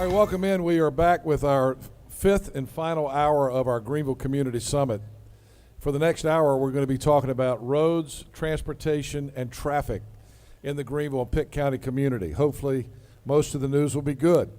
right, welcome in. We are back with our fifth and final hour of our Greenville Community Summit. For the next hour, we're going to be talking about roads, transportation, and traffic in the Greenville and Pitt County community. Hopefully, most of the news will be good.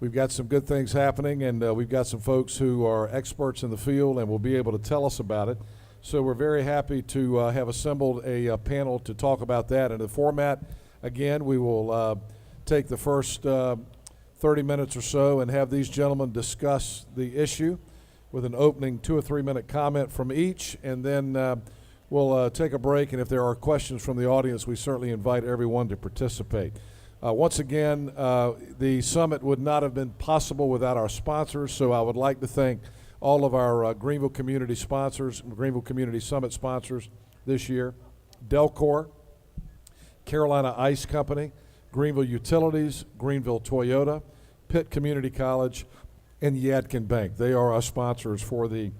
We've got some good things happening, and we've got some folks who are experts in the field and will be able to tell us about it. So we're very happy to have assembled a panel to talk about that. And the format, again, we will take the first 30 minutes or so and have these gentlemen discuss the issue with an opening 2 or 3 minute comment from each, and then we'll take a break, and if there are questions from the audience, we certainly invite everyone to participate. Once again, the summit would not have been possible without our sponsors, so I would like to thank all of our Greenville Community sponsors, Greenville Community Summit sponsors this year: Delcor, Carolina Ice Company, Greenville Utilities, Greenville Toyota, Pitt Community College, and Yadkin Bank. They are our sponsors for the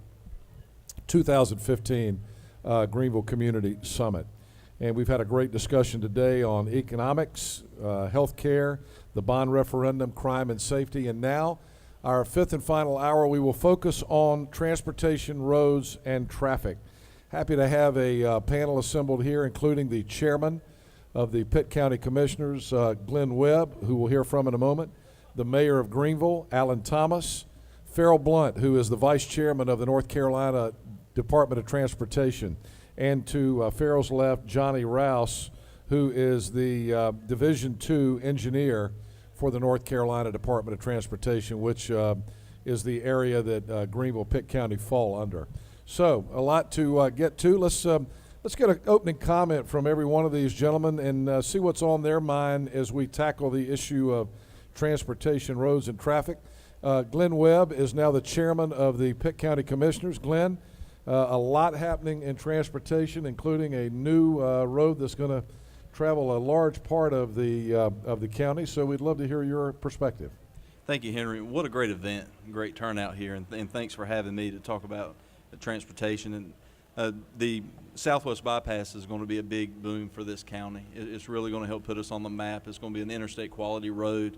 2015 Greenville Community Summit. And we've had a great discussion today on economics, healthcare, the bond referendum, crime and safety, and now our fifth and final hour, we will focus on transportation, roads, and traffic. Happy to have a panel assembled here, including the chairman of the Pitt County Commissioners, Glenn Webb, who we'll hear from in a moment, the mayor of Greenville, Alan Thomas, Farrell Blunt, who is the vice chairman of the North Carolina Department of Transportation, and to Farrell's left, Johnny Rouse, who is the Division II engineer for the North Carolina Department of Transportation, which is the area that Greenville, Pitt County fall under. So a lot to get to. Let's get an opening comment from every one of these gentlemen and see what's on their mind as we tackle the issue of transportation, roads, and traffic. Glenn Webb is now the chairman of the Pitt County Commissioners. Glenn, a lot happening in transportation, including a new road that's going to travel a large part of the county. So we'd love to hear your perspective. Thank you, Henry. What a great event, great turnout here, and thanks for having me to talk about transportation. And the Southwest Bypass is going to be a big boom for this county. It's really going to help put us on the map. It's going to be an interstate quality road.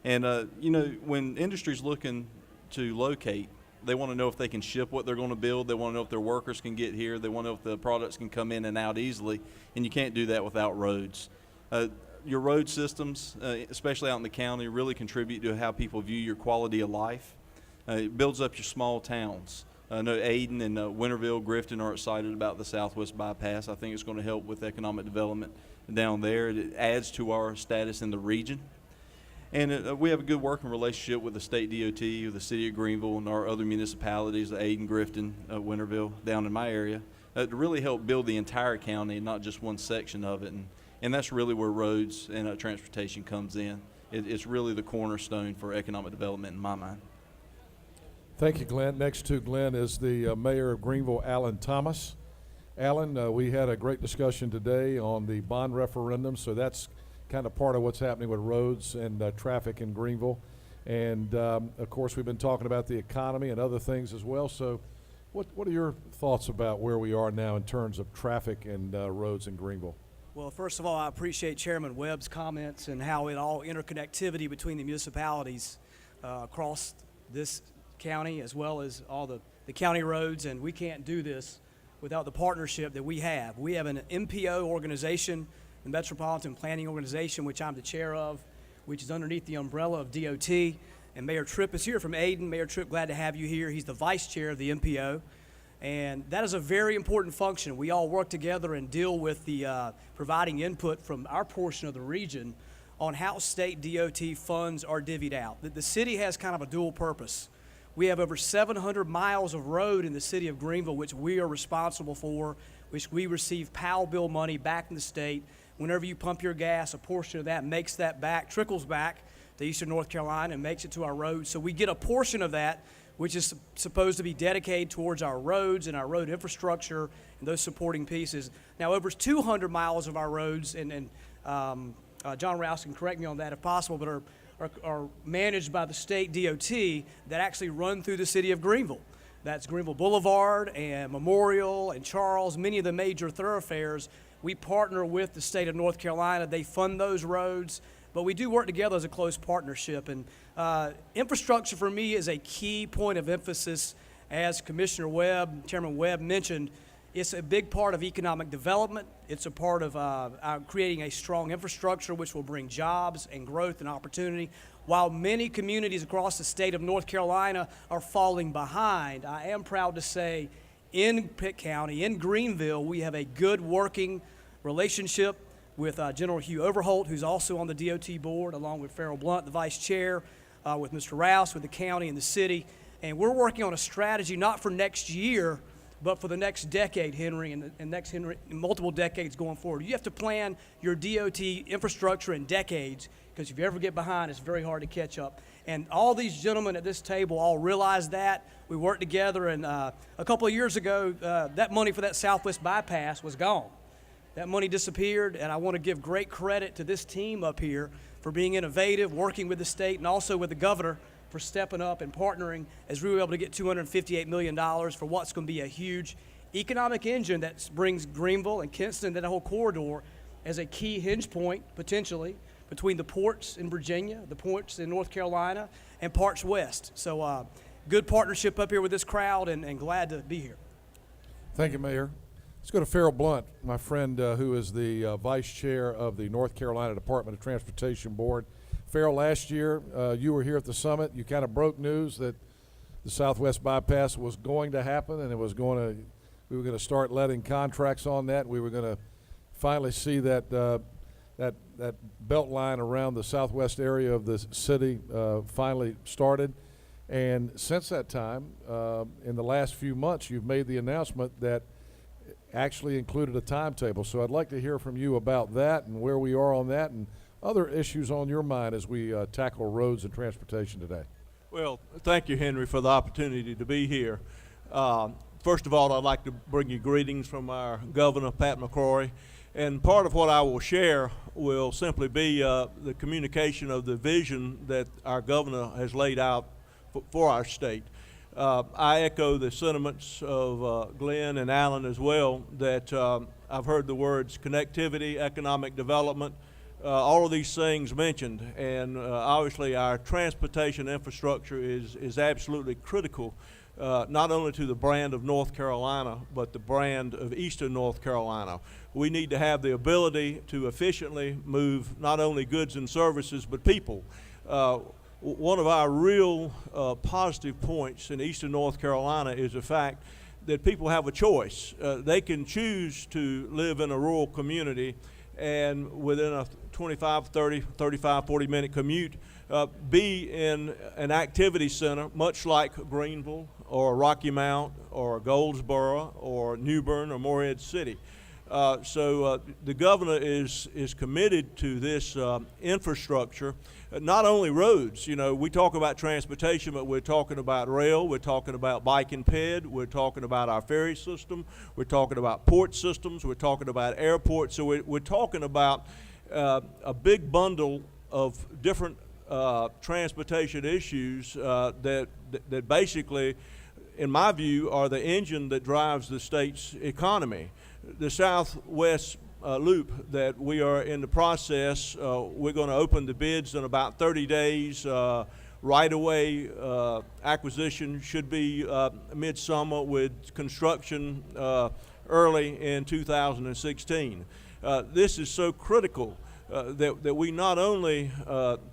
And, you know, when industry's looking to locate, they want to know if they can ship what they're going to build. They want to know if their workers can get here. They want to know if the products can come in and out easily. And you can't do that without roads. Your road systems, especially out in the county, really contribute to how people view your quality of life. It builds up your small towns. I know Ayden and Winterville, Grifton are excited about the Southwest Bypass. I think it's going to help with economic development down there. It adds to our status in the region. And we have a good working relationship with the state DOT, with the city of Greenville, and our other municipalities, Ayden, Grifton, Winterville, down in my area, to really help build the entire county, not just one section of it. And that's really where roads and transportation comes in. It's really the cornerstone for economic development in my mind. Thank you, Glenn. Next to Glenn is the mayor of Greenville, Alan Thomas. Alan, we had a great discussion today on the bond referendum, so that's kind of part of what's happening with roads and traffic in Greenville. And, of course, we've been talking about the economy and other things as well. So what are your thoughts about where we are now in terms of traffic and roads in Greenville? Well, first of all, I appreciate Chairman Webb's comments and how it all interconnectivity between the municipalities across this county as well as all the county roads, and we can't do this without the partnership that we have. We have an MPO organization, the Metropolitan Planning Organization, which I'm the chair of, which is underneath the umbrella of DOT, and Mayor Tripp is here from Ayden. Mayor Tripp, glad to have you here. He's the vice chair of the MPO, and that is a very important function. We all work together and deal with the providing input from our portion of the region on how state DOT funds are divvied out. The city has kind of a dual purpose. We have over 700 miles of road in the city of Greenville, which we are responsible for, which we receive POW bill money back from the state. Whenever you pump your gas, a portion of that makes that back, trickles back to eastern North Carolina and makes it to our roads. So we get a portion of that, which is supposed to be dedicated towards our roads and our road infrastructure and those supporting pieces. Now, over 200 miles of our roads, and John Rouse can correct me on that if possible, but are managed by the state DOT that actually run through the city of Greenville. That's Greenville Boulevard and Memorial and Charles, many of the major thoroughfares. We partner with the state of North Carolina. They fund those roads. but we do work together as a close partnership. And infrastructure for me is a key point of emphasis. As Commissioner Webb, Chairman Webb mentioned, it's a big part of economic development. It's a part of creating a strong infrastructure which will bring jobs and growth and opportunity. While many communities across the state of North Carolina are falling behind, I am proud to say in Pitt County, in Greenville, we have a good working relationship with General Hugh Overholt, who's also on the DOT board, along with Farrell Blunt, the vice chair, with Mr. Rouse, with the county and the city. And we're working on a strategy not for next year, but for the next decade, Henry, and multiple decades going forward. You have to plan your DOT infrastructure in decades, because if you ever get behind, it's very hard to catch up. And all these gentlemen at this table all realize that. We worked together, and a couple of years ago, that money for that Southwest bypass was gone. That money disappeared, and I want to give great credit to this team up here for being innovative, working with the state, and also with the governor for stepping up and partnering as we were able to get $258 million for what's going to be a huge economic engine that brings Greenville and Kinston, that whole corridor, as a key hinge point, potentially, between the ports in Virginia, the ports in North Carolina, and parts west. So good partnership up here with this crowd, and glad to be here. Thank you, Mayor. Let's go to Farrell Blunt, my friend who is the vice chair of the North Carolina Department of Transportation Board. Farrell, last year you were here at the summit. You kind of broke news that the Southwest bypass was going to happen, and we were going to start letting contracts on that. We were going to finally see that that belt line around the southwest area of the city finally started. And since that time, in the last few months, you've made the announcement that actually included a timetable. So I'd like to hear from you about that and where we are on that and other issues on your mind as we tackle roads and transportation today. Well, thank you, Henry, for the opportunity to be here. First of all, I'd like to bring you greetings from our Governor, Pat McCrory. And part of what I will share will simply be the communication of the vision that our governor has laid out for our state. I echo the sentiments of Glenn and Alan as well, that I've heard the words connectivity, economic development, all of these things mentioned, and obviously our transportation infrastructure is absolutely critical, not only to the brand of North Carolina, but the brand of Eastern North Carolina. We need to have the ability to efficiently move not only goods and services, but people. One of our real positive points in Eastern North Carolina is the fact that people have a choice. They can choose to live in a rural community and within a 25, 30, 35, 40-minute commute, be in an activity center, much like Greenville or Rocky Mount or Goldsboro or New Bern or Morehead City. So the governor is committed to this infrastructure, not only roads. You know, we talk about transportation, but we're talking about rail, we're talking about bike and ped, we're talking about our ferry system, we're talking about port systems, we're talking about airports. So we're talking about a big bundle of different transportation issues that basically, in my view, are the engine that drives the state's economy. The Southwest Loop that we are in the process, we're going to open the bids in about 30 days. Right-of-way acquisition should be midsummer, with construction early in 2016. This is so critical that we not only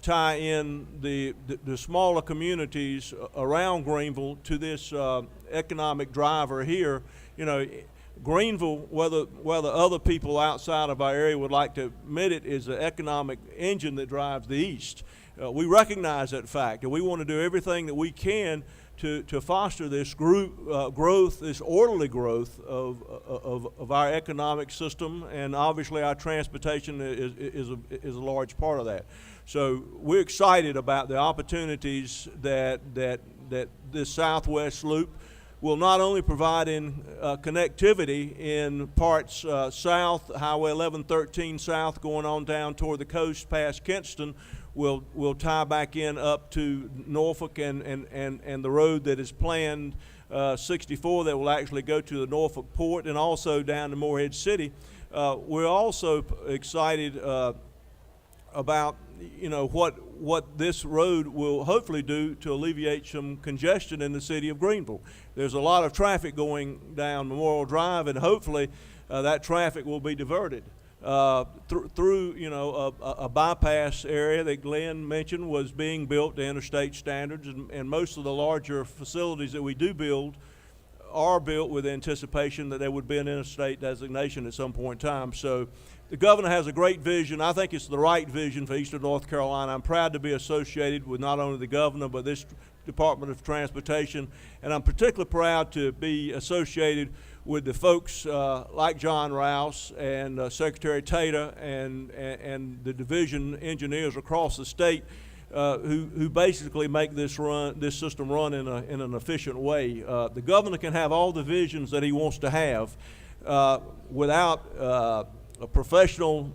tie in the smaller communities around Greenville to this economic driver here. You know, Greenville, whether other people outside of our area would like to admit it, is the economic engine that drives the East. We recognize that fact, and we want to do everything that we can to foster this growth, this orderly growth of our economic system, and obviously our transportation is a large part of that. So we're excited about the opportunities that this Southwest Loop will not only provide in connectivity in parts south, Highway 1113 south going on down toward the coast past Kinston, will tie back in up to Norfolk and the road that is planned, 64, that will actually go to the Norfolk port, and also down to Morehead City. We're also excited about, you know, what this road will hopefully do to alleviate some congestion in the city of Greenville. There's a lot of traffic going down Memorial Drive, and hopefully that traffic will be diverted through you know, a bypass area that Glenn mentioned was being built to interstate standards, and most of the larger facilities that we do build are built with anticipation that there would be an interstate designation at some point in time. So the governor has a great vision. I think it's the right vision for Eastern North Carolina. I'm proud to be associated with not only the governor, but this Department of Transportation. And I'm particularly proud to be associated with the folks like John Rouse and Secretary Tater and the division engineers across the state who basically make this system run in an efficient way. The governor can have all the visions that he wants to have without professional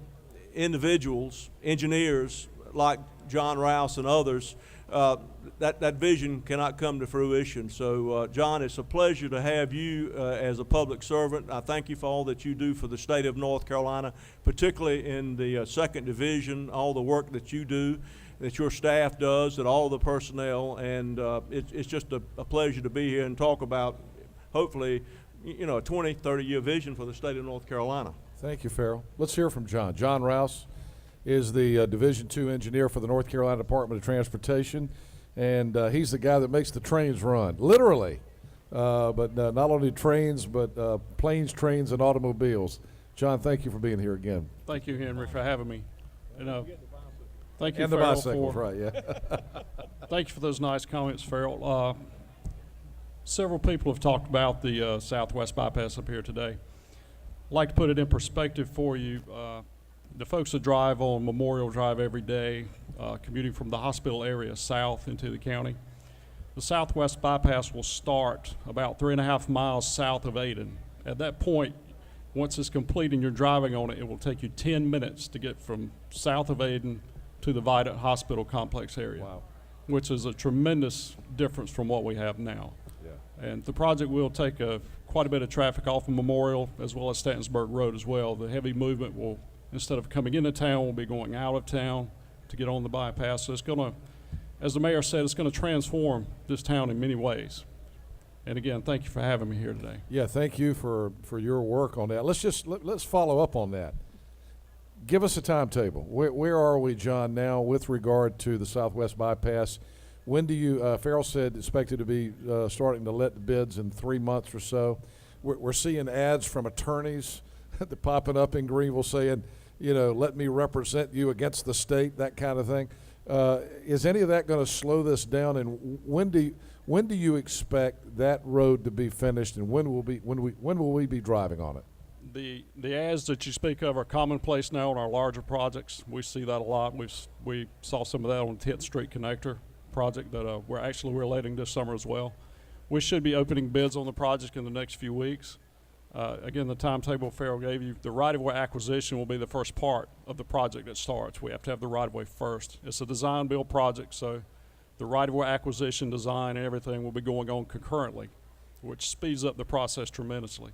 individuals, engineers like John Rouse and others. That vision cannot come to fruition. So, John, it's a pleasure to have you as a public servant. I thank you for all that you do for the state of North Carolina, particularly in the 2nd Division, all the work that you do, that your staff does, that all the personnel, and it's just a pleasure to be here and talk about, hopefully, you know, a 20, 30-year vision for the state of North Carolina. Thank you, Farrell. Let's hear from John. John Rouse is the Division II engineer for the North Carolina Department of Transportation, and he's the guy that makes the trains run, literally. But not only trains, but planes, trains, and automobiles. John, thank you for being here again. Thank you, Henry, for having me. Thank you, And the Farrell, bicycles, right, yeah. Thank you for those nice comments, Farrell. Several people have talked about the Southwest Bypass up here today. I'd like to put it in perspective for you. The folks that drive on Memorial Drive every day, commuting from the hospital area south into the county, the Southwest Bypass will start about 3.5 miles south of Ayden. At that point, once it's complete and you're driving on it, it will take you 10 minutes to get from south of Ayden to the Vidant Hospital complex area, Wow. which is a tremendous difference from what we have now. Yeah. And the project will take quite a bit of traffic off of Memorial as well as Statonsburg Road as well. The heavy movement will, instead of coming into town, will be going out of town to get on the bypass. So it's going to, as the mayor said, it's going to transform this town in many ways. And again, thank you for having me here today. Yeah, thank you for your work on that. Let's follow up on that. Give us a timetable. Where are we, John, now with regard to the Southwest Bypass? When do you, Farrell said, expected to be starting to let the bids in 3 months or so. We're seeing ads from attorneys that popping up in Greenville saying, you know, let me represent you against the state, that kind of thing. Is any of that going to slow this down? And when do you expect that road to be finished, and when will we be driving on it? The ads that you speak of are commonplace now on our larger projects. We see that a lot. We saw some of that on the 10th Street Connector project that we're letting this summer as well. We should be opening bids on the project in the next few weeks. Again, the timetable Farrell gave you, the right-of-way acquisition will be the first part of the project that starts. We have to have the right-of-way first. It's a design-build project, so the right-of-way acquisition, design, and everything will be going on concurrently, which speeds up the process tremendously.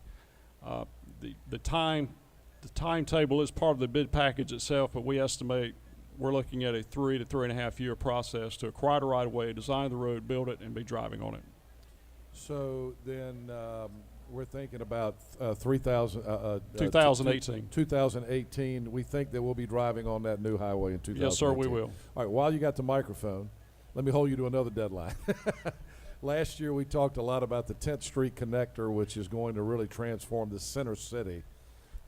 The timetable is part of the bid package itself, but we estimate we're looking at a 3 to 3.5 year process to acquire the right-of-way, design the road, build it, and be driving on it. So then we're thinking about 2018. 2018. We think that we'll be driving on that new highway in 2018. Yes, sir, we will. All right, while you got the microphone, let me hold you to another deadline. Last year we talked a lot about the 10th Street Connector, which is going to really transform the center city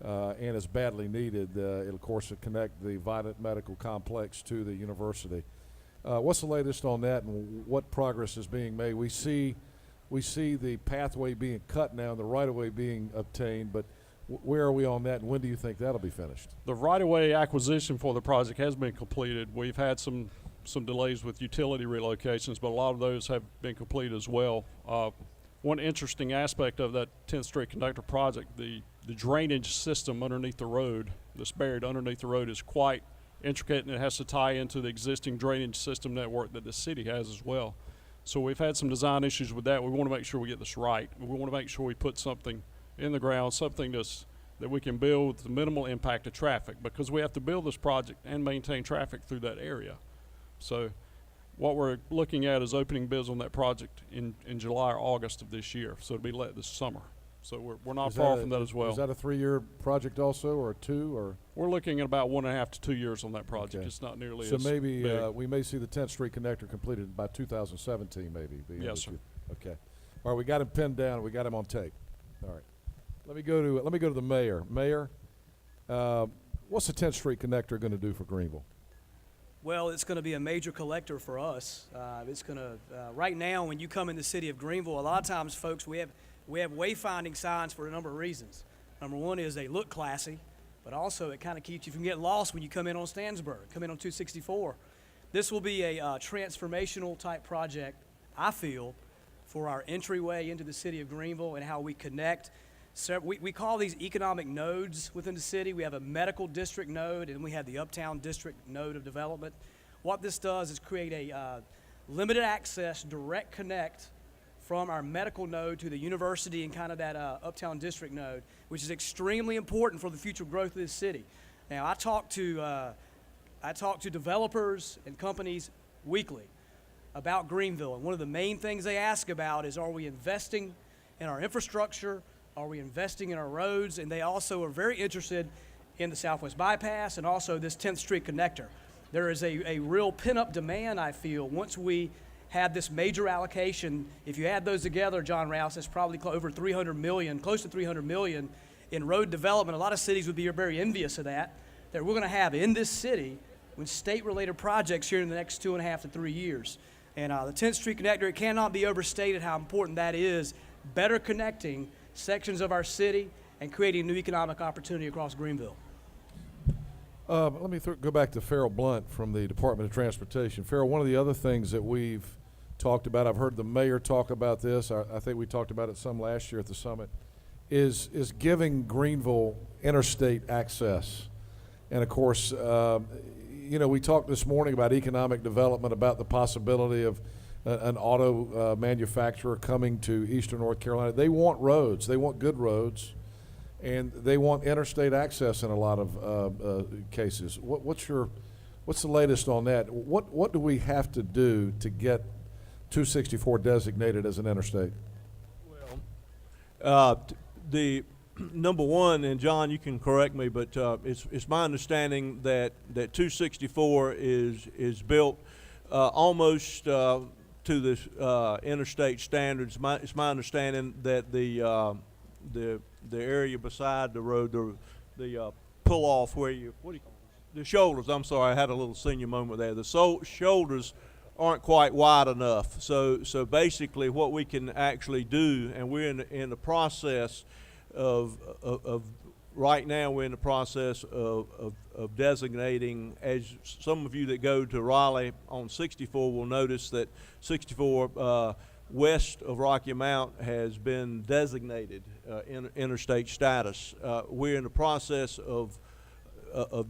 and is badly needed. It'll, of course, connect the Vidant Medical Complex to the university. What's the latest on that, and what progress is being made? We see the pathway being cut now and the right-of-way being obtained, but where are we on that, and when do you think that'll be finished? The right-of-way acquisition for the project has been completed. We've had some delays with utility relocations, but a lot of those have been completed as well. One interesting aspect of that 10th Street Connector project, the drainage system underneath the road, that's buried underneath the road, is quite intricate, and it has to tie into the existing drainage system network that the city has as well. So we've had some design issues with that. We want to make sure we get this right. We want to make sure we put something in the ground, something that's that we can build with the minimal impact of traffic, because we have to build this project and maintain traffic through that area. So what we're looking at is opening bids on that project in July or August of this year. So it'll be let this summer. So we're not Is far that from that as well. Is that a 3-year project also, or a 2, or? We're looking at about 1.5 to 2 years on that project. Okay. It's not nearly So as maybe big. we may see the 10th Street connector completed by 2017, maybe. being able Yes, sir. to- Okay. All right, we got him pinned down. We got him on tape. All right. Let me go to the mayor. Mayor, what's the 10th Street connector going to do for Greenville? Well, it's going to be a major collector for us. It's going to, right now, when you come in the city of Greenville, a lot of times, folks, we have wayfinding signs for a number of reasons. Number one is they look classy, but also it kind of keeps you from getting lost when you come in on Stansburg, come in on 264. This will be a transformational type project, I feel, for our entryway into the city of Greenville and how we connect. So we call these economic nodes within the city. We have a medical district node, and we have the uptown district node of development. What this does is create a limited access, direct connect from our medical node to the university and kind of that uptown district node, which is extremely important for the future growth of this city. Now, I talk to developers and companies weekly about Greenville, and one of the main things they ask about is, are we investing in our infrastructure? Are we investing in our roads? And they also are very interested in the Southwest Bypass and also this 10th Street connector. There is a real pent-up demand, I feel, once we have this major allocation. If you add those together, John Rouse, that's probably over 300 million, close to 300 million in road development. A lot of cities would be very envious of that we're going to have in this city with state-related projects here in the next 2.5 to 3 years. And the 10th Street connector, it cannot be overstated how important that is, better connecting sections of our city and creating new economic opportunity across Greenville. Let me go back to Farrell Blunt from the Department of Transportation. Farrell, one of the other things that we've talked about, I've heard the mayor talk about this, I think we talked about it some last year at the summit, is giving Greenville interstate access. And of course, we talked this morning about economic development, about the possibility of an auto manufacturer coming to eastern North Carolina. They want roads, they want good roads, and they want interstate access in a lot of cases. What's the latest on that? What do we have to do to get 264 designated as an interstate? Well, the number one, and John, you can correct me, but it's my understanding that 264 is built almost to the interstate standards. It's my understanding that the area beside the road, the pull off where the shoulders. I'm sorry, I had a little senior moment there. The shoulders aren't quite wide enough. So basically, what we can actually do, and we're in the process of right now, we're in the process of designating, as some of you that go to Raleigh on 64 will notice that 64 west of Rocky Mount has been designated interstate status. We're in the process of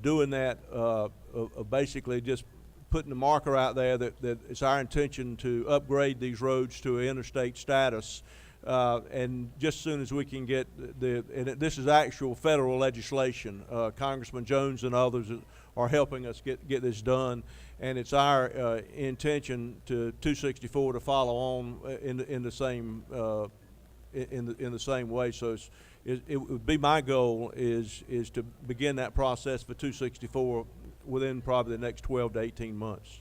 doing that, of basically just putting the marker out there that it's our intention to upgrade these roads to interstate status. And just as soon as we can get this is actual federal legislation. Congressman Jones and others are helping us get this done, and it's our intention to 264 to follow on in the same in the same way. So it would be my goal is to begin that process for 264 within probably the next 12 to 18 months.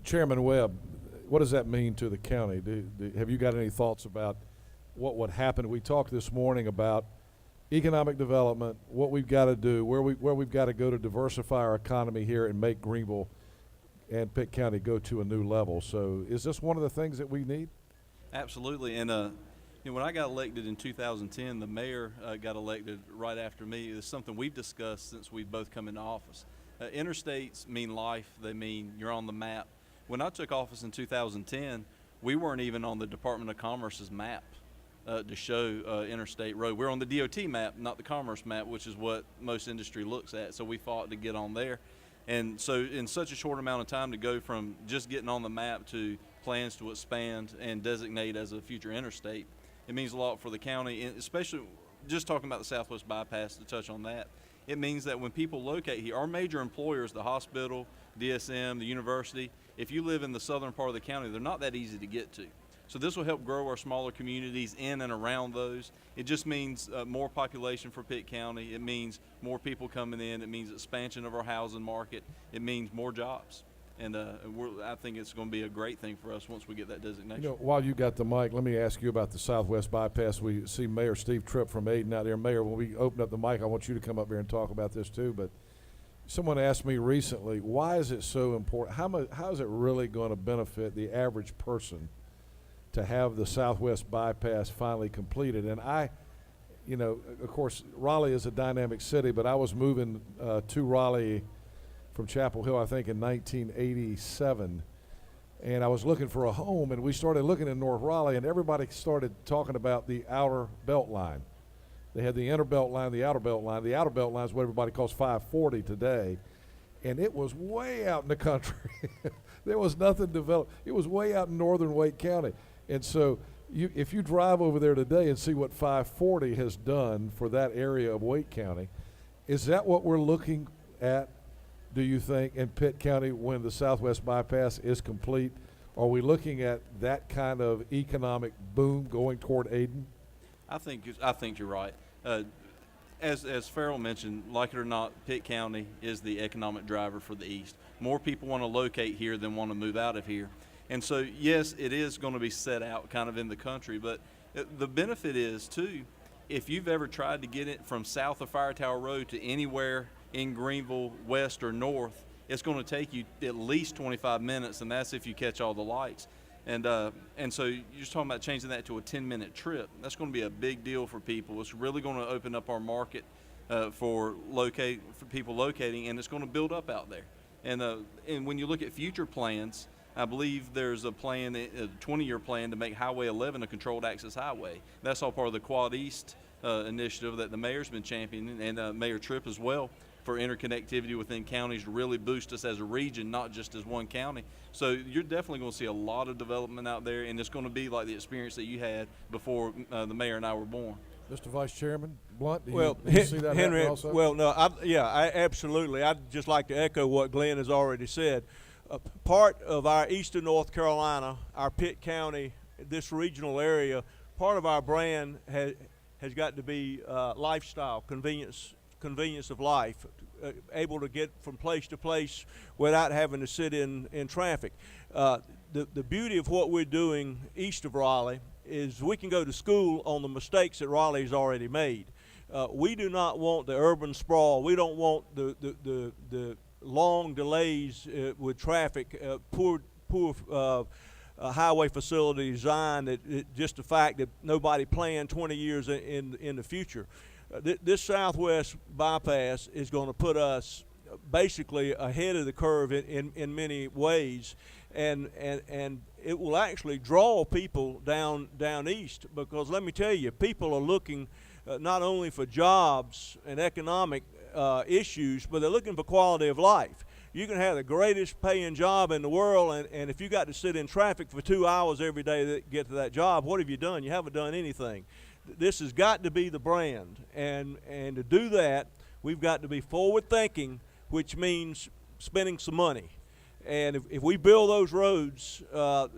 Chairman Webb, what does that mean to the county? Have you got any thoughts about what would happen? We talked this morning about economic development, what we've got to do, where we've got to go to diversify our economy here and make Greenville and Pitt County go to a new level. So is this one of the things that we need? Absolutely. And when I got elected in 2010, the mayor got elected right after me. It's something we've discussed since we've both come into office. Interstates mean life. They mean you're on the map. When I took office in 2010, we weren't even on the Department of Commerce's map to show interstate road. We're on the DOT map, not the Commerce map, which is what most industry looks at. So we fought to get on there. And so in such a short amount of time to go from just getting on the map to plans to expand and designate as a future interstate, it means a lot for the county, and especially just talking about the Southwest Bypass, to touch on that, it means that when people locate here, our major employers, the hospital, DSM, the university, if you live in the southern part of the county, they're not that easy to get to. So this will help grow our smaller communities in and around those. It just means more population for Pitt County. It means more people coming in. It means expansion of our housing market. It means more jobs. And I think it's going to be a great thing for us once we get that designation. You know, while you got the mic, let me ask you about the Southwest Bypass. We see Mayor Steve Tripp from Ayden out there. Mayor, when we open up the mic, I want you to come up here and talk about this too. But someone asked me recently, why is it so important? How is it really going to benefit the average person to have the Southwest Bypass finally completed? And you know, of course, Raleigh is a dynamic city, but I was moving to Raleigh from Chapel Hill, I think, in 1987. And I was looking for a home, and we started looking in North Raleigh, and everybody started talking about the outer belt line. They had the inner belt line, the outer belt line. The outer belt line is what everybody calls 540 today. And it was way out in the country. There was nothing developed. It was way out in northern Wake County. And so if you drive over there today and see what 540 has done for that area of Wake County, is that what we're looking at, do you think, in Pitt County when the Southwest Bypass is complete? Are we looking at that kind of economic boom going toward Ayden? I think you're right. As Farrell mentioned, like it or not, Pitt County is the economic driver for the East. More people want to locate here than want to move out of here. And so, yes, it is going to be set out kind of in the country, but the benefit is, too, if you've ever tried to get it from south of Fire Tower Road to anywhere in Greenville, west or north, it's going to take you at least 25 minutes, and that's if you catch all the lights. And so you're just talking about changing that to a 10-minute trip. That's going to be a big deal for people. It's really going to open up our market for people locating, and it's going to build up out there. And when you look at future plans, I believe there's a plan, a 20-year plan, to make Highway 11 a controlled access highway. That's all part of the Quad East initiative that the mayor's been championing, and Mayor Tripp as well, for interconnectivity within counties to really boost us as a region, not just as one county. So you're definitely going to see a lot of development out there, and it's going to be like the experience that you had before the mayor and I were born. Mr. Vice Chairman Blunt, do Well, you see that Henry, happen also? well, no, absolutely. I'd just like to echo what Glenn has already said. Part of our eastern North Carolina, our Pitt County, this regional area, part of our brand has got to be lifestyle, convenience of life, able to get from place to place without having to sit in traffic. The beauty of what we're doing east of Raleigh is we can go to school on the mistakes that Raleigh's already made. We do not want the urban sprawl. We don't want the long delays with traffic, poor highway facility design, just the fact that nobody planned 20 years in the future. This Southwest Bypass is going to put us basically ahead of the curve in many ways, and it will actually draw people down east, because let me tell you, people are looking not only for jobs and economic issues, but they're looking for quality of life. You can have the greatest paying job in the world, and if you got to sit in traffic for 2 hours every day to get to that job, what have you done? You haven't done anything. This has got to be the brand, and to do that, we've got to be forward thinking, which means spending some money. And if we build those roads,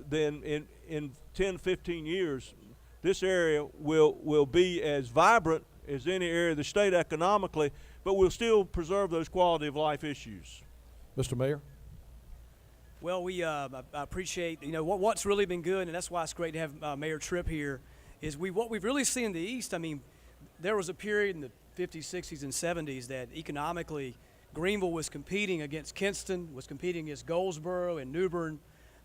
then in 10, 15 years, this area will be as vibrant as any area of the state economically, but we'll still preserve those quality of life issues. Mr. Mayor? Well, we I appreciate, what's really been good, and that's why it's great to have Mayor Tripp here, is what we've really seen in the East. I mean, there was a period in the 50s, 60s, and 70s that economically Greenville was competing against Kinston, was competing against Goldsboro and New Bern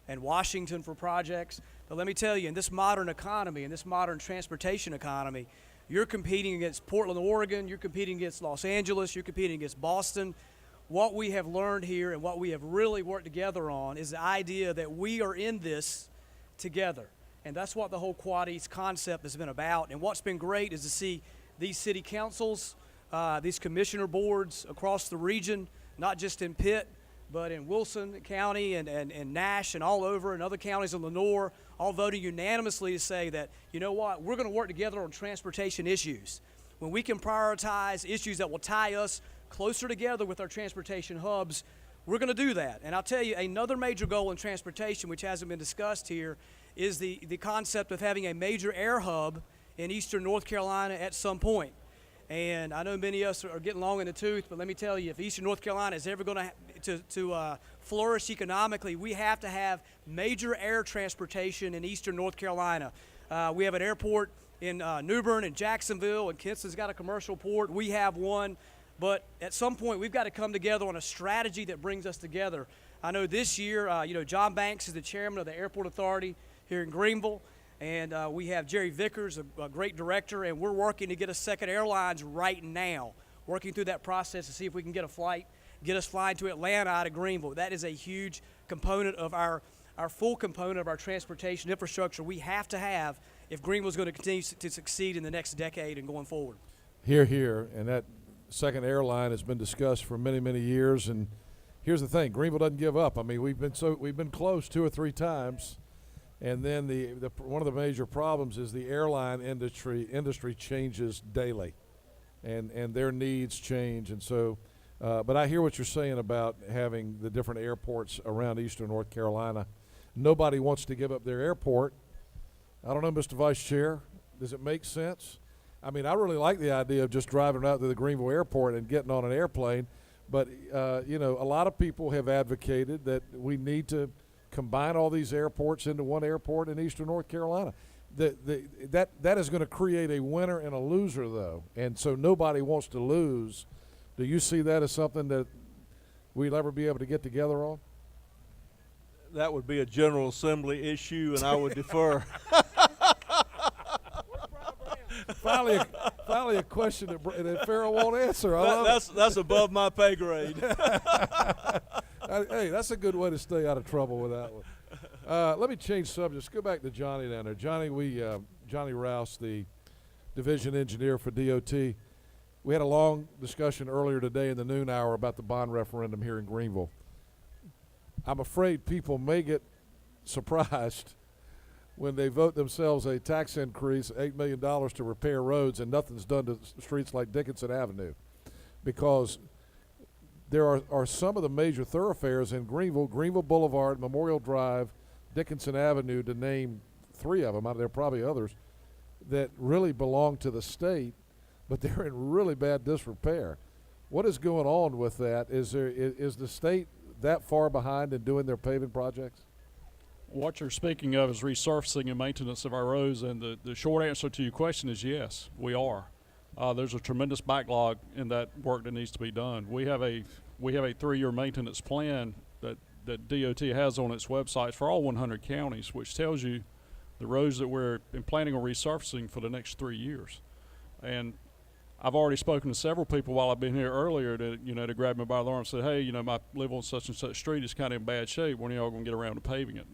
and Washington for projects. But let me tell you, in this modern economy, in this modern transportation economy, you're competing against Portland, Oregon, you're competing against Los Angeles, you're competing against Boston. What we have learned here and what we have really worked together on is the idea that we are in this together. And that's what the whole Quad East concept has been about. And what's been great is to see these city councils, these commissioner boards across the region, not just in Pitt, but in Wilson County and Nash and all over, and other counties in Lenoir, all voting unanimously to say that, you know what, we're going to work together on transportation issues. When we can prioritize issues that will tie us closer together with our transportation hubs, we're going to do that. And I'll tell you, another major goal in transportation, which hasn't been discussed here, is the concept of having a major air hub in eastern North Carolina at some point. And I know many of us are getting long in the tooth, but let me tell you, if eastern North Carolina is ever going to flourish economically, we have to have major air transportation in eastern North Carolina. We have an airport in New Bern and Jacksonville, and Kinston's got a commercial port. We have one. But at some point, we've got to come together on a strategy that brings us together. I know this year, John Banks is the chairman of the Airport Authority here in Greenville, and we have Jerry Vickers, a great director, and we're working to get us second airlines right now, working through that process to see if we can get us flying to Atlanta out of Greenville. That is a huge component of our full component of our transportation infrastructure we have to have if Greenville's going to continue to succeed in the next decade and going forward. Hear, hear, and that second airline has been discussed for many, many years. And here's the thing: Greenville doesn't give up. I mean, we've been close 2 or 3 times, and then one of the major problems is the airline industry changes daily, and their needs change. And so, but I hear what you're saying about having the different airports around eastern North Carolina. Nobody wants to give up their airport. I don't know, Mr. Vice Chair, does it make sense? I mean, I really like the idea of just driving out to the Greenville airport and getting on an airplane, but a lot of people have advocated that we need to combine all these airports into one airport in eastern North Carolina. That is going to create a winner and a loser, though, and so nobody wants to lose. Do you see that as something that we'll ever be able to get together on? That would be a General Assembly issue, and I would defer. Finally a question that Farrell won't answer. That's above my pay grade. Hey, that's a good way to stay out of trouble with that one. Let me change subjects. Go back to Johnny down there. Johnny Rouse, the division engineer for DOT. We had a long discussion earlier today in the noon hour about the bond referendum here in Greenville. I'm afraid people may get surprised when they vote themselves a tax increase, $8 million to repair roads, and nothing's done to streets like Dickinson Avenue. Because there are some of the major thoroughfares in Greenville Boulevard, Memorial Drive, Dickinson Avenue, to name 3 of them. There are probably others that really belong to the state, but they're in really bad disrepair. What is going on with that? Is the state that far behind in doing their paving projects? What you're speaking of is resurfacing and maintenance of our roads, and the short answer to your question is yes, we are. There's a tremendous backlog in that work that needs to be done. We have a 3-year maintenance plan that DOT has on its website for all 100 counties, which tells you the roads that we're planning on resurfacing for the next 3 years. And I've already spoken to several people while I've been here earlier to grab me by the arm and say, hey, I live on such and such street. It's kind of in bad shape. When are y'all going to get around to paving it?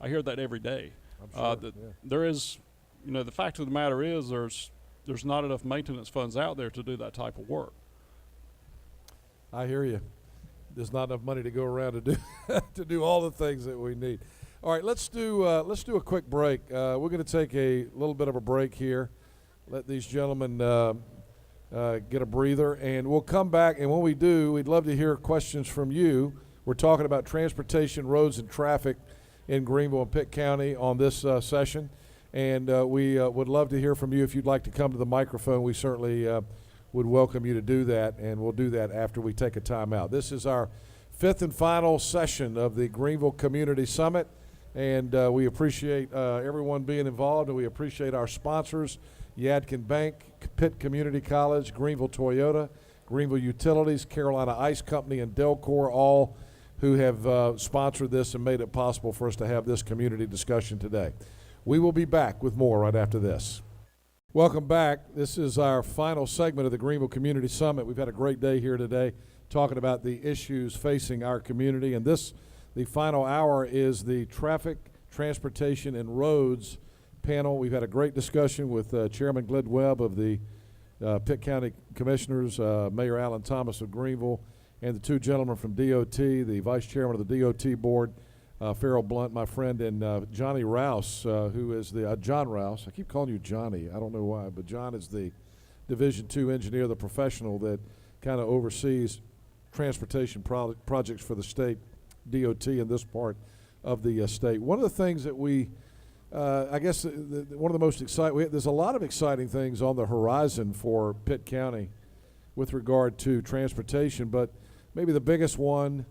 I hear that every day. I'm sure, There is, the fact of the matter is there's not enough maintenance funds out there to do that type of work. I hear you. There's not enough money to go around to do to do all the things that we need. All right, let's do a quick break. We're going to take a little bit of a break here. Let these gentlemen get a breather, and we'll come back. And when we do, we'd love to hear questions from you. We're talking about transportation, roads, and traffic in Greenville and Pitt County on this session. And we would love to hear from you. If you'd like to come to the microphone, we certainly would welcome you to do that, and we'll do that after we take a time out. This is our 5th and final session of the Greenville Community Summit, and we appreciate everyone being involved, and we appreciate our sponsors, Yadkin Bank, Pitt Community College, Greenville Toyota, Greenville Utilities, Carolina Ice Company, and Delcor, all who have sponsored this and made it possible for us to have this community discussion today. We will be back with more right after this. Welcome back. This is our final segment of the Greenville Community Summit. We've had a great day here today talking about the issues facing our community, and the final hour is the Traffic, Transportation, and Roads panel. We've had a great discussion with Chairman Glid Webb of the Pitt County Commissioners, Mayor Alan Thomas of Greenville, and the 2 gentlemen from DOT, the Vice Chairman of the DOT Board, Farrell Blunt, my friend, and Johnny Rouse, who is the John Rouse. I keep calling you Johnny. I don't know why, but John is the Division II engineer, the professional that kind of oversees transportation projects for the state DOT in this part of the state. One of the things that we, I guess, one of the most exciting, there's a lot of exciting things on the horizon for Pitt County with regard to transportation, but maybe the biggest one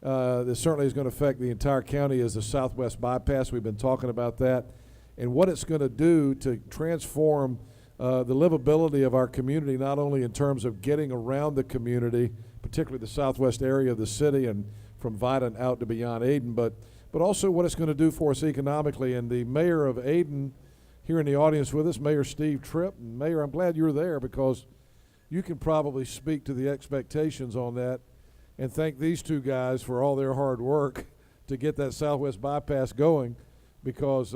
that certainly is going to affect the entire county is the Southwest Bypass. We've been talking about that and what it's going to do to transform the livability of our community, not only in terms of getting around the community, particularly the southwest area of the city and from Vida out to beyond Ayden, but also what it's going to do for us economically. And the mayor of Ayden here in the audience with us, Mayor Steve Tripp. And Mayor, I'm glad you're there because you can probably speak to the expectations on that and thank these two guys for all their hard work to get that Southwest Bypass going, because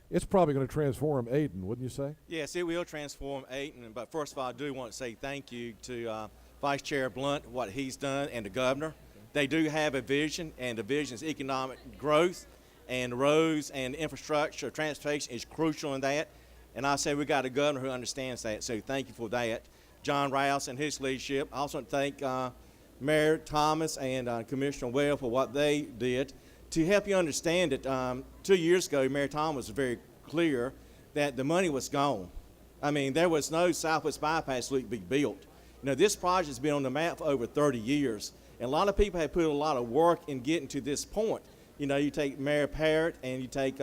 it's probably going to transform Ayden, wouldn't you say? Yes, it will transform Ayden. But first of all, I do want to say thank you to Vice Chair Blunt, what he's done, and the governor. They do have a vision, and the vision is economic growth, and roads and infrastructure, transportation is crucial in that. And I say we got a governor who understands that, so thank you for that. John Rouse and his leadership. I also want to thank Mayor Thomas and Commissioner Webb for what they did. To help you understand it, 2 years ago, Mayor Thomas was very clear that the money was gone. I mean, there was no Southwest Bypass loop to be built. You know, this project has been on the map for over 30 years, and a lot of people have put a lot of work in getting to this point. You know, you take Mayor Parrott and you take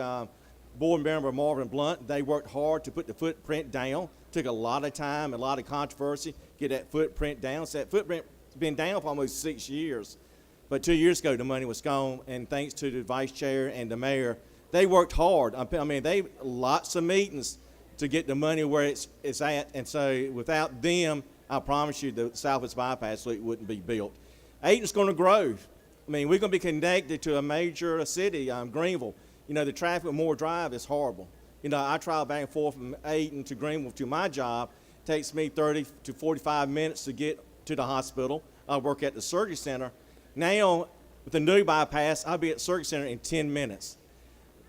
board member Marvin Blunt. They worked hard to put the footprint down. Took a lot of time, a lot of controversy, get that footprint down. So that footprint's been down for almost 6 years. But 2 years ago, the money was gone, and thanks to the vice chair and the mayor, they worked hard. I mean, they lots of meetings to get the money where it's at. And so without them, I promise you the Southwest Bypass loop wouldn't be built. Ayden's going to grow. I mean, we're going to be connected to a major city, Greenville. You know, the traffic at Moore Drive is horrible. You know, I travel back and forth from Ayden to Greenville to my job. It takes me 30 to 45 minutes to get to the hospital. I work at the surgery center. Now, with the new bypass, I'll be at the surgery center in 10 minutes.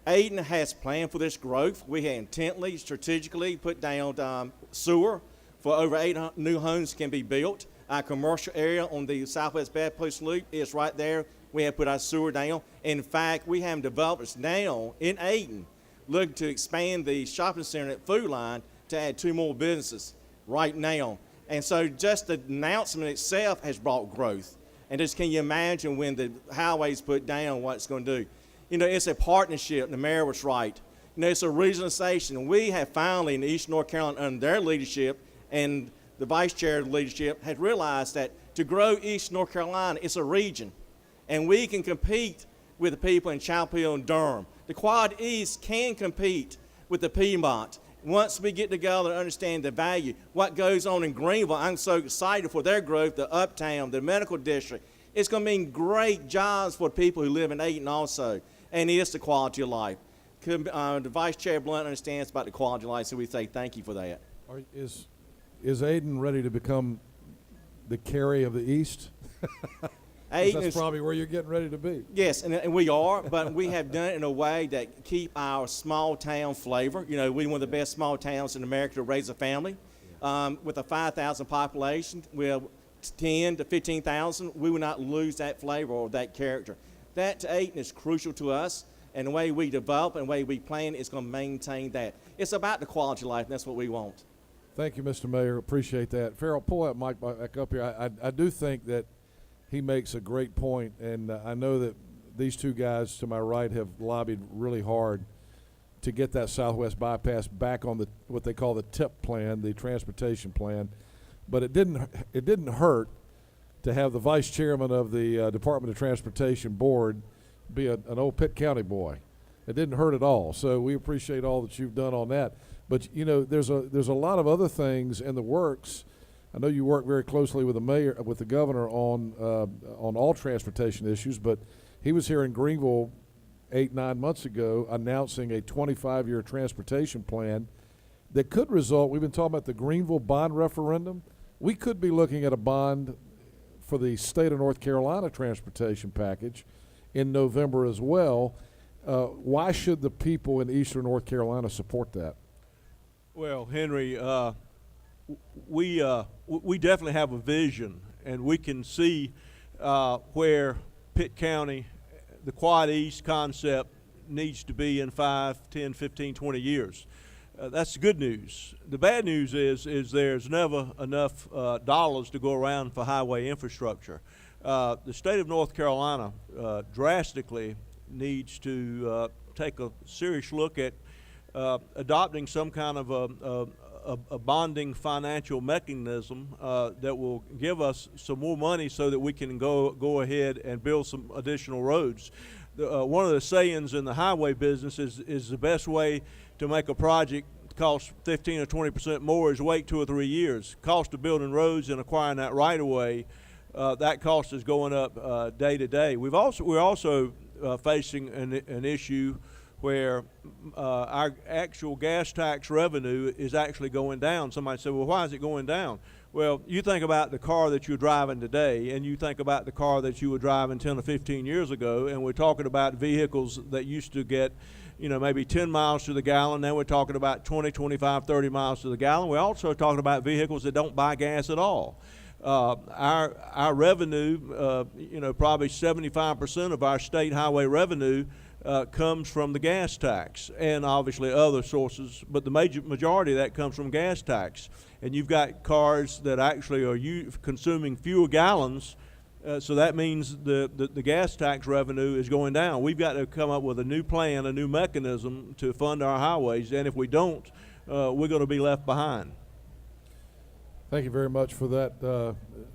Ayden has planned for this growth. We have intently, strategically put down sewer for over 800 new homes can be built. Our commercial area on the Southwest Bypass Loop is right there. We have put our sewer down. In fact, we have developers now in Ayden looking to expand the shopping center at Food Line to add 2 more businesses right now. And so just the announcement itself has brought growth. And just can you imagine when the highway's put down what it's going to do? You know, it's a partnership. The mayor was right. You know, it's a regionalization. We have finally in East North Carolina under their leadership and the vice chair's leadership had realized that to grow East North Carolina, it's a region. And we can compete with the people in Chapel Hill and Durham. The Quad East can compete with the Piedmont. Once we get together and understand the value, what goes on in Greenville, I'm so excited for their growth, the Uptown, the medical district. It's going to mean great jobs for people who live in Ayden also, and it's the quality of life. The Vice Chair Blunt understands about the quality of life, so we say thank you for that. Is Ayden ready to become the Cary of the East? That's probably where you're getting ready to be. Yes, and we are, but we have done it in a way that keep our small town flavor. You know, we're one of the best small towns in America to raise a family. With a 5,000 population, we're 10 to 15,000. We will not lose that flavor or that character. That to Ayden is crucial to us, and the way we develop and the way we plan is going to maintain that. It's about the quality of life, and that's what we want. Thank you, Mr. Mayor. Appreciate that. Farrell, pull that mic back up here. I do think that he makes a great point, and I know that these two guys to my right have lobbied really hard to get that Southwest Bypass back on the what they call the TIP plan, the transportation plan. But it didn't hurt to have the vice chairman of the Department of Transportation board be an old Pitt County boy. It didn't hurt at all. So we appreciate all that you've done on that. But you know, there's a lot of other things in the works. I know you work very closely with the mayor, with the governor on all transportation issues, but he was here in Greenville 8-9 months ago announcing a 25-year transportation plan that could result, we've been talking about the Greenville bond referendum. We could be looking at a bond for the state of North Carolina transportation package in November as well. Why should the people in eastern North Carolina support that? Well, Henry, we definitely have a vision, and we can see where Pitt County, the Quad East concept, needs to be in 5, 10, 15, 20 years. That's the good news. The bad news is there's never enough dollars to go around for highway infrastructure. The state of North Carolina drastically needs to take a serious look at adopting some kind of a bonding financial mechanism that will give us some more money so that we can go ahead and build some additional roads. One of the sayings in the highway business is the best way to make a project cost 15 or 20% more is wait 2 or 3 years. Cost of building roads and acquiring that right of way, that cost is going up day to day. We're also facing an issue where our actual gas tax revenue is actually going down. Somebody said, well, why is it going down? Well, you think about the car that you're driving today, and you think about the car that you were driving 10 or 15 years ago, and we're talking about vehicles that used to get, maybe 10 miles to the gallon. Now we're talking about 20, 25, 30 miles to the gallon. We're also talking about vehicles that don't buy gas at all. Our revenue, probably 75% of our state highway revenue comes from the gas tax and obviously other sources, but the majority of that comes from gas tax. And you've got cars that actually are consuming fewer gallons, so that means the gas tax revenue is going down. We've got to come up with a new plan, a new mechanism to fund our highways, and if we don't, we're going to be left behind. Thank you very much for that,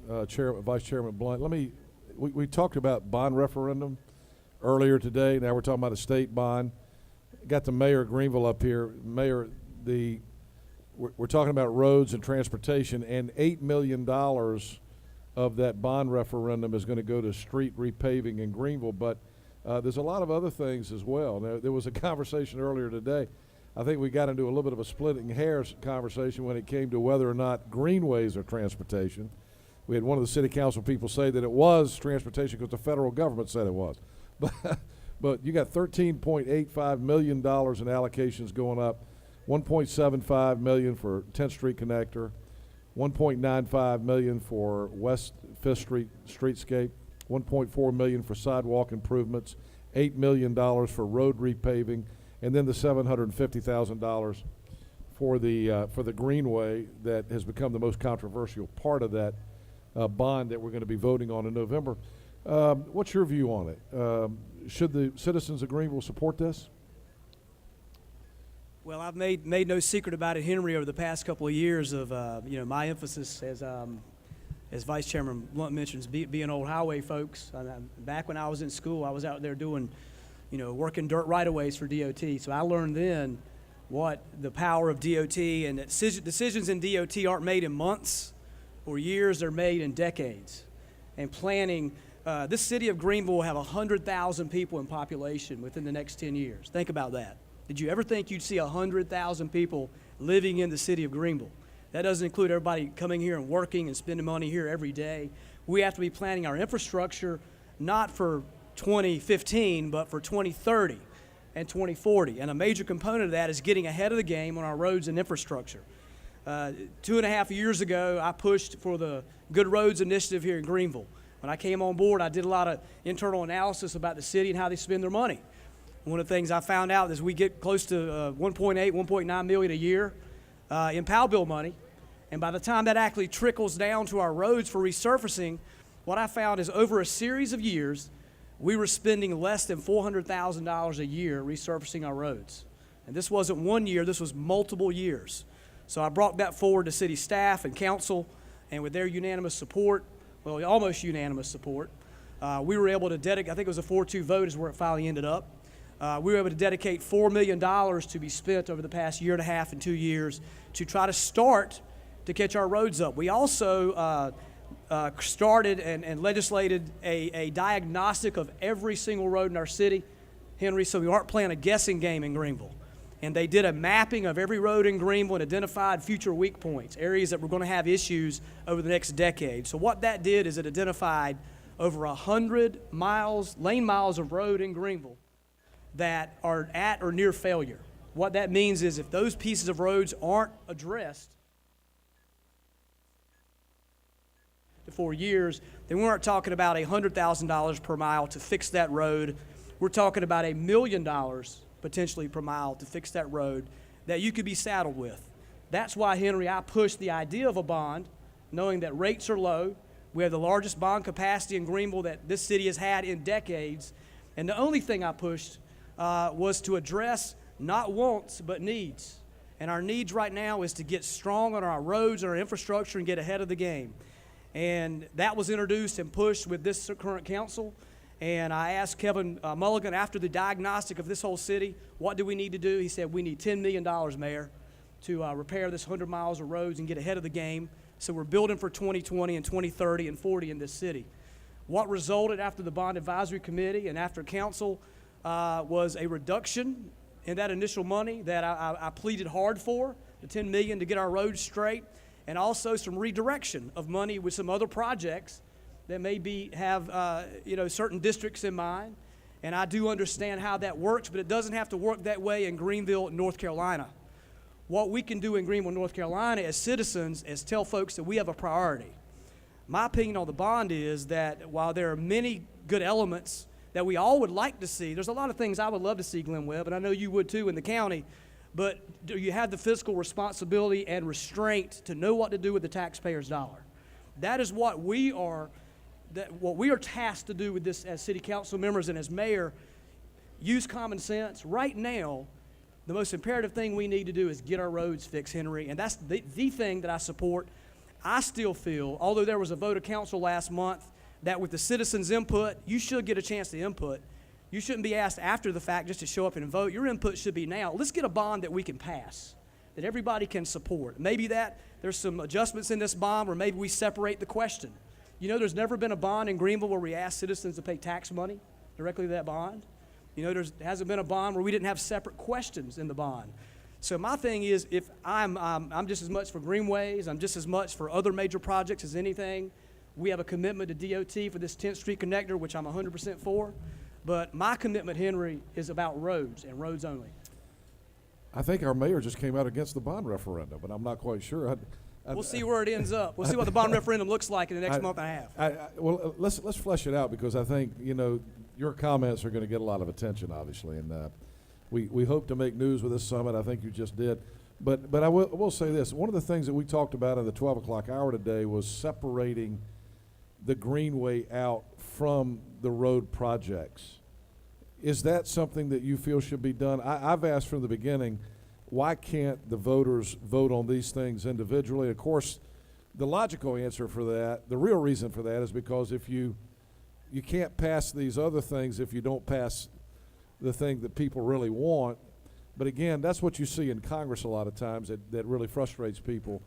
Vice Chairman Blunt. We talked about bond referendum earlier today. Now we're talking about a state bond. Got the mayor of Greenville up here. Mayor, we're talking about roads and transportation, and $8 million of that bond referendum is going to go to street repaving in Greenville, but there's a lot of other things as well. Now, there was a conversation earlier today. I think we got into a little bit of a splitting hairs conversation when it came to whether or not greenways are transportation. We had one of the city council people say that it was transportation because the federal government said it was. But you got $13.85 million in allocations going up, $1.75 million for 10th Street connector, $1.95 million for West 5th Street streetscape, $1.4 million for sidewalk improvements, $8 million for road repaving, and then the $750,000 for the greenway that has become the most controversial part of that bond that we're going to be voting on in November. What's your view on it? Should the citizens of Greenville support this? Well, I've made no secret about it, Henry, over the past couple of years of my emphasis as Vice Chairman Blunt mentions, being old highway folks. Back when I was in school, I was out there doing, working dirt right-of-ways for DOT. So I learned then what the power of DOT, and that decisions in DOT aren't made in months or years, they're made in decades. And planning, this city of Greenville will have 100,000 people in population within the next 10 years. Think about that. Did you ever think you'd see 100,000 people living in the city of Greenville? That doesn't include everybody coming here and working and spending money here every day. We have to be planning our infrastructure not for 2015, but for 2030 and 2040. And a major component of that is getting ahead of the game on our roads and infrastructure. 2.5 years ago, I pushed for the Good Roads Initiative here in Greenville. When I came on board, I did a lot of internal analysis about the city and how they spend their money. One of the things I found out is we get close to 1.8, 1.9 million a year in POW bill money. And by the time that actually trickles down to our roads for resurfacing, what I found is over a series of years, we were spending less than $400,000 a year resurfacing our roads. And this wasn't 1 year, this was multiple years. So I brought that forward to city staff and council, and with their unanimous support, well, almost unanimous support, we were able to dedicate, I think it was a 4-2 vote is where it finally ended up. We were able to dedicate $4 million to be spent over the past year and a half and 2 years to try to start to catch our roads up. We also started and legislated a diagnostic of every single road in our city, Henry, so we aren't playing a guessing game in Greenville. And they did a mapping of every road in Greenville and identified future weak points, areas that were going to have issues over the next decade. So what that did is it identified over 100 miles, lane miles of road in Greenville that are at or near failure. What that means is if those pieces of roads aren't addressed, 4 years, then we weren't talking about $100,000 per mile to fix that road. We're talking about $1 million potentially per mile to fix that road that you could be saddled with. That's why, Henry, I pushed the idea of a bond, knowing that rates are low. We have the largest bond capacity in Greenville that this city has had in decades. And the only thing I pushed was to address not wants, but needs. And our needs right now is to get strong on our roads and our infrastructure and get ahead of the game. And that was introduced and pushed with this current council. And I asked Kevin Mulligan after the diagnostic of this whole city, what do we need to do? He said, we need $10 million, Mayor, to repair this 100 miles of roads and get ahead of the game. So we're building for 2020 and 2030 and 40 in this city. What resulted after the Bond Advisory Committee and after council was a reduction in that initial money that I pleaded hard for, the $10 million to get our roads straight, and also some redirection of money with some other projects that maybe have certain districts in mind. And I do understand how that works, but it doesn't have to work that way in Greenville, North Carolina. What we can do in Greenville, North Carolina as citizens is tell folks that we have a priority. My opinion on the bond is that while there are many good elements that we all would like to see, there's a lot of things I would love to see, Glenn Webb, and I know you would too in the county, but do you have the fiscal responsibility and restraint to know what to do with the taxpayer's dollar? That is what we are tasked to do with this as city council members and as mayor. Use common sense. Right now, the most imperative thing we need to do is get our roads fixed, Henry, and that's the thing that I support. I still feel, although there was a vote of council last month, that with the citizens' input, you should get a chance to input. You shouldn't be asked after the fact just to show up and vote. Your input should be now. Let's get a bond that we can pass, that everybody can support. Maybe that there's some adjustments in this bond, or maybe we separate the question. You know, there's never been a bond in Greenville where we ask citizens to pay tax money directly to that bond. You know, there hasn't been a bond where we didn't have separate questions in the bond. So my thing is, if I'm just as much for greenways, I'm just as much for other major projects as anything. We have a commitment to DOT for this 10th Street connector, which I'm 100% for. But my commitment, Henry, is about roads and roads only. I think our mayor just came out against the bond referendum, but I'm not quite sure. We'll see where it ends up. We'll see what the bond referendum looks like in the next month and a half. Well, let's flesh it out, because I think, you know, your comments are going to get a lot of attention, obviously, and we hope to make news with this summit. I think you just did. But I will say this. One of the things that we talked about in the 12 o'clock hour today was separating the greenway out from the road projects. Is that something that you feel should be done? I've asked from the beginning, why can't the voters vote on these things individually? Of course, the logical answer for that, the real reason for that, is because if you can't pass these other things if you don't pass the thing that people really want. But again, that's what you see in Congress a lot of times that really frustrates people.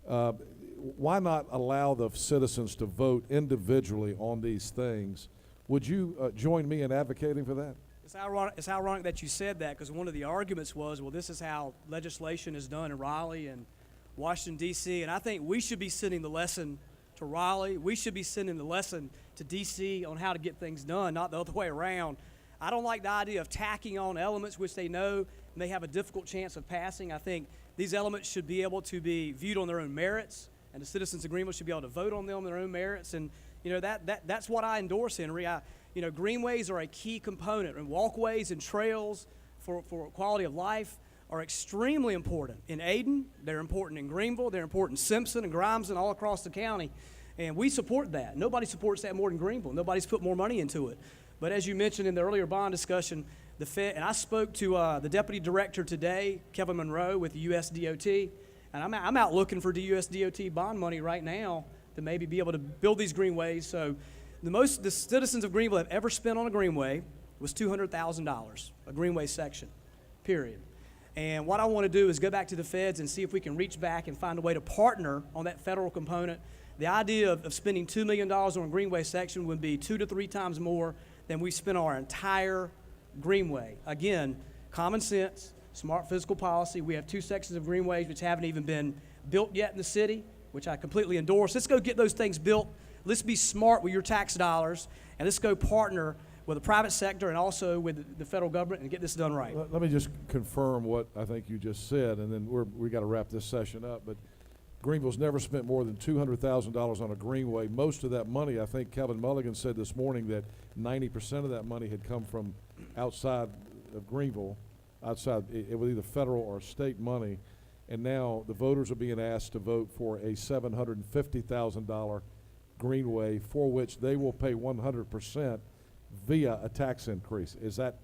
Why not allow the citizens to vote individually on these things? Would you join me in advocating for that? It's ironic that you said that, because one of the arguments was, well, this is how legislation is done in Raleigh and Washington, D.C., and I think we should be sending the lesson to Raleigh. We should be sending the lesson to D.C. on how to get things done, not the other way around. I don't like the idea of tacking on elements which they know may have a difficult chance of passing. I think these elements should be able to be viewed on their own merits, and the citizens' agreement should be able to vote on them on their own merits. And you know that's what I endorse, Henry. Greenways are a key component, and walkways and trails for quality of life are extremely important. In Ayden, they're important in Greenville, they're important in Simpson and Grimes and all across the county, and we support that. Nobody supports that more than Greenville. Nobody's put more money into it. But as you mentioned in the earlier bond discussion, the Fed, and I spoke to the deputy director today, Kevin Monroe, with the USDOT, and I'm out looking for the USDOT bond money right now to maybe be able to build these greenways. So the citizens of Greenville have ever spent on a greenway was $200,000, a greenway section, period. And what I want to do is go back to the feds and see if we can reach back and find a way to partner on that federal component. The idea of spending $2 million on a greenway section would be 2 to 3 times more than we spent on our entire greenway. Again, common sense, smart fiscal policy. We have 2 sections of greenways which haven't even been built yet in the city, which I completely endorse. Let's go get those things built. Let's be smart with your tax dollars, and let's go partner with the private sector and also with the federal government and get this done right. Let me just confirm what I think you just said, and then we got to wrap this session up. But Greenville's never spent more than $200,000 on a greenway. Most of that money, I think Kevin Mulligan said this morning that 90% of that money had come from outside of Greenville, outside, it was either federal or state money. And now the voters are being asked to vote for a $750,000 greenway for which they will pay 100% via a tax increase. Is that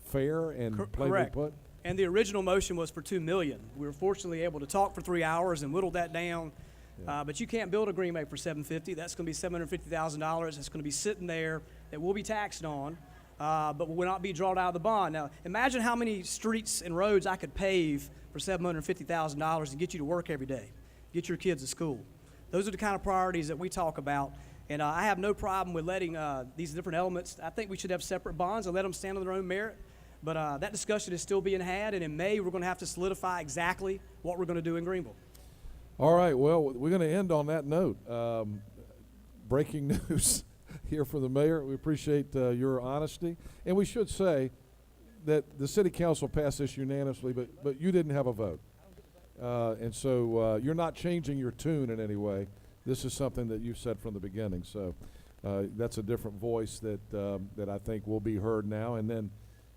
fair and plainly Correct. put? And the original motion was for $2 million. We were fortunately able to talk for 3 hours and whittle that down. But you can't build a greenway for $750,000. That's going to be $750,000. It's going to be sitting there that will be taxed on, but will not be drawn out of the bond. Now, imagine how many streets and roads I could pave for $750,000 and get you to work every day, get your kids to school. Those are the kind of priorities that we talk about. And I have no problem with letting these different elements. I think we should have separate bonds and let them stand on their own merit. But that discussion is still being had, and in May we're going to have to solidify exactly what we're going to do in Greenville. All right, well, we're going to end on that note. Breaking news here from the mayor. We appreciate your honesty. And we should say that the city council passed this unanimously, but you didn't have a vote. And so you're not changing your tune in any way. This is something that you said from the beginning. So that's a different voice that I think will be heard now. And then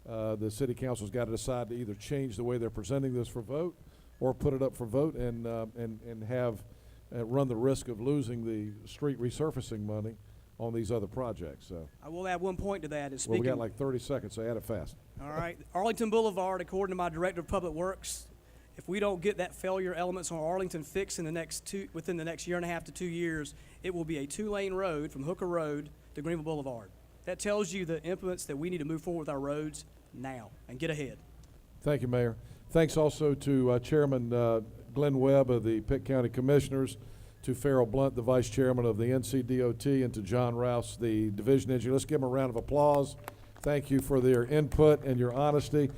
the city council's got to decide to either change the way they're presenting this for vote or put it up for vote and have run the risk of losing the street resurfacing money on these other projects. So I will add one point to that. well, we got like 30 seconds, so add it fast. All right. Arlington Boulevard, according to my director of public works, if we don't get that failure elements on Arlington fixed within the next year and a half to 2 years, it will be a 2-lane road from Hooker Road to Greenville Boulevard. That tells you the implements that we need to move forward with our roads now and get ahead. Thank you, Mayor. Thanks also to Chairman Glenn Webb of the Pitt County Commissioners, to Farrell Blunt, the Vice Chairman of the NCDOT, and to John Rouse, the Division Engineer. Let's give them a round of applause. Thank you for their input and your honesty.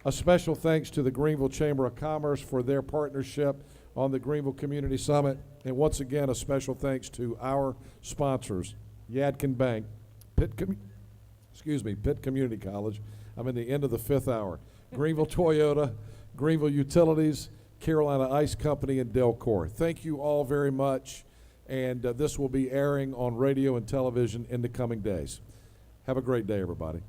A special thanks to the Greenville Chamber of Commerce for their partnership on the Greenville Community Summit. And once again, a special thanks to our sponsors, Yadkin Bank, Pitt Community College. I'm in the end of the 5th hour. Greenville Toyota, Greenville Utilities, Carolina Ice Company, and Delcor. Thank you all very much. And this will be airing on radio and television in the coming days. Have a great day, everybody.